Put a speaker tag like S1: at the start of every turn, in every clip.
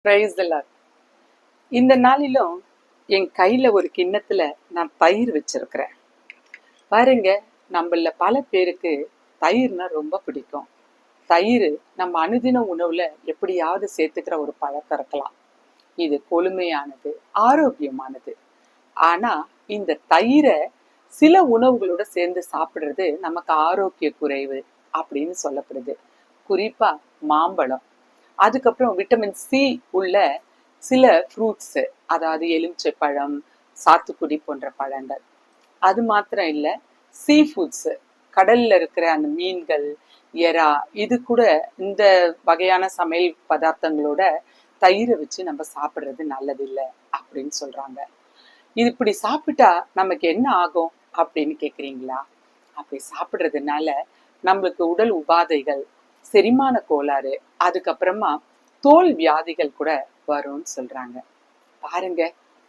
S1: Praise the Lord. இந்த நாளிலும் என் கையில ஒரு கிண்ணத்துல நான் தயிர் வச்சிருக்கிறேன். பாருங்க, நம்மள பல பேருக்கு தயிர்னா ரொம்ப பிடிக்கும். தயிர் நம்ம அனுதின உணவுல எப்படியாவது சேர்த்துக்கிற ஒரு பழக்கம் இருக்கலாம். இது கொழுமையானது, ஆரோக்கியமானது. ஆனா இந்த தயிரை சில உணவுகளோட சேர்ந்து சாப்பிடுறது நமக்கு ஆரோக்கிய குறைவு அப்படின்னு சொல்லப்படுது. குறிப்பா மாம்பழம், அதுக்கப்புறம் விட்டமின் சி உள்ள சில ஃப்ரூட்ஸு, அதாவது எலுமிச்சை பழம், சாத்துக்குடி போன்ற பழங்கள். அது மாத்திரம் இல்லை, சீ ஃபுட்ஸு, கடல்ல இருக்கிற அந்த மீன்கள், எறா, இது கூட இந்த வகையான சமையல் பதார்த்தங்களோட தயிரை வச்சு நம்ம சாப்பிட்றது நல்லதில்லை அப்படின்னு சொல்றாங்க. இது இப்படி சாப்பிட்டா நமக்கு என்ன ஆகும் அப்படின்னு கேட்குறீங்களா? அப்படி சாப்பிட்றதுனால நம்மளுக்கு உடல் உபாதைகள், செரிமான கோளாறு, அதுக்கப்புறமா தோல் வியாதிகள் கூட வரும்னு சொல்றாங்க. பாருங்க,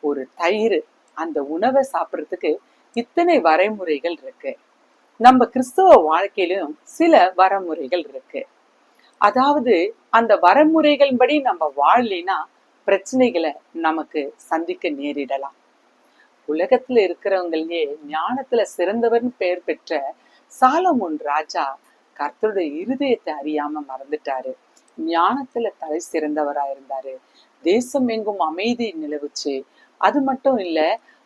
S1: ஒரு தயிர், அந்த உணவை சாப்பிட்றதுக்கு இத்தனை வரைமுறைகள் இருக்கு. நம்ம கிறிஸ்தவ வாழ்க்கையிலும் சில வரமுறைகள் இருக்கு. அதாவது அந்த வரமுறைகள் படி நம்ம வாழலைன்னா பிரச்சனைகளை நமக்கு சந்திக்க நேரிடலாம். உலகத்துல இருக்கிறவங்களே ஞானத்துல சிறந்தவர்னு பெயர் பெற்ற சாலமோன் ராஜா கர்த்தருடைய இருதயத்தை அறியாம மறந்துட்டாரு. ஞானத்துல தலை சிறந்தவரா இருந்தாரு. தேசம் எங்கும் அமைதி நிலவுச்சு. அது மட்டும் இல்ல,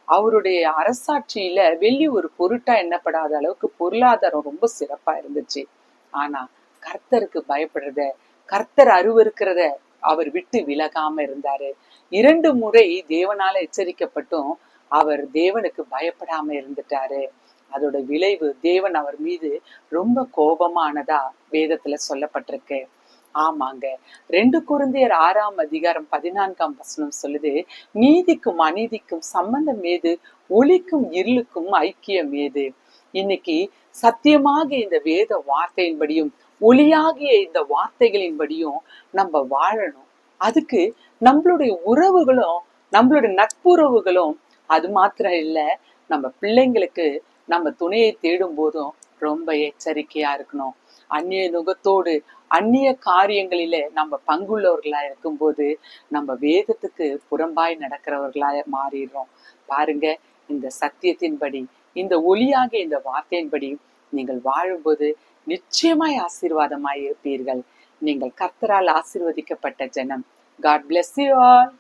S1: அவருடைய அரசாட்சியில வெள்ளி ஒரு பொருட்டா எண்ணப்படாத அளவுக்கு பொருளாதாரம் ரொம்ப சிறப்பா இருந்துச்சு. ஆனா கர்த்தருக்கு பயப்படுறத, கர்த்தர் அருவருக்கிறத அவர் விட்டு விலகாம இருந்தாரு. 2 முறை தேவனால எச்சரிக்கப்பட்டும் அவர் தேவனுக்கு பயப்படாம இருந்துட்டாரு. அதோட விளைவு தேவன் அவர் மீது ரொம்ப கோபமானதா வேதத்துல சொல்லப்பட்டிருக்கு. ஆமாங்க, 2 கொரிந்தியர் 6 அதிகாரம் 14 சொல்லுது, நீதிக்கும் அநீதிக்கும் சம்பந்தம் ஏது? ஒளிக்கும் இருளுக்கும் ஐக்கியம் ஏது? இன்னைக்கு சத்தியமாக இந்த வேத வார்த்தையின்படியும் ஒளியாகிய இந்த வார்த்தைகளின்படியும் நம்ம வாழணும். அதுக்கு நம்மளுடைய உறவுகளும், நம்மளுடைய நட்புறவுகளும், அது மாத்திரம் இல்ல, நம்ம பிள்ளைங்களுக்கு நம்ம துணையை தேடும் போதும் ரொம்ப எச்சரிக்கையா இருக்கணும். அந்நிய நுகத்தோடு அந்நிய காரியங்களில நம்ம பங்குள்ளவர்களா இருக்கும்போது நம்ம வேதத்துக்கு புறம்பாய் நடக்கிறவர்களா மாறிடுறோம். பாருங்க, இந்த சத்தியத்தின்படி, இந்த ஒளியாகிய இந்த வார்த்தையின்படி நீங்கள் வாழும்போது நிச்சயமாய் ஆசீர்வாதமாய் இருப்பீர்கள். நீங்கள் கர்த்தரால் ஆசீர்வதிக்கப்பட்ட ஜனம். God bless you all.